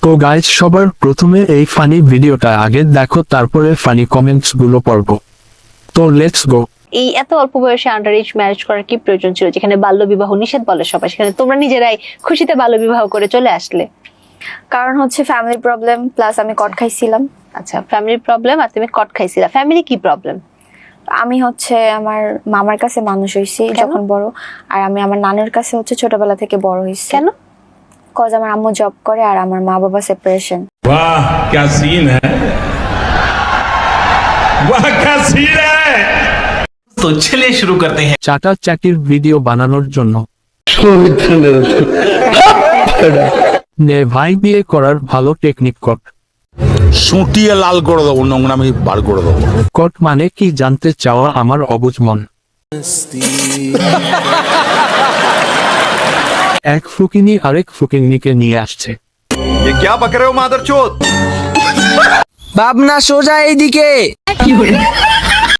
তো গাইজ সবার প্রথমে এই ফানি ভিডিওটা আগে দেখো, তারপরে ফানি কমেন্টস গুলো পড়বো। তো লেটস গো। এই এত অল্প বয়সে আন্ডার এজ ম্যারেজ করার কি প্রয়োজন ছিল, যেখানে বাল্য বিবাহ নিষেধ বলে সবাই, সেখানে তোমরা নিজেরাই খুশিতে বাল্য বিবাহ করে চলে আসলে? কারণ হচ্ছে ফ্যামিলি প্রবলেম, প্লাস আমি কট খাইছিলাম। আচ্ছা, ফ্যামিলির প্রবলেম আর তুমি কট খাইছিলা। ফ্যামিলি কি প্রবলেম? আমি হচ্ছে আমার মামার কাছে মানুষ হয়েছি কেন? যখন বড়, আর আমি আমার নানুর কাছে হচ্ছে ছোটবেলা থেকে বড় হয়েছি। কেন? কজ আমার আম্মু জব করে আর আমার মা বাবা সেপারেশন। वाह क्या सीन है, वाह क्या सीन है। तो चलिए शुरू करते हैं। চাটা চাকির ভিডিও বানানোর জন্য নে ভাই, বিয়ে করার ভালো টেকনিক কট। সুটিয়ে লাল করে দেবো, নোংরামি বার করে দেবো। কট মানে কি জানতে চাওয়া আমার অবুঝ মন। এক ফুকিনি আরেক ফুকিনিকে নিয়ে আসছে। ये क्या बक रहे हो मादरचोद? ভাবনা সোজা এইদিকে।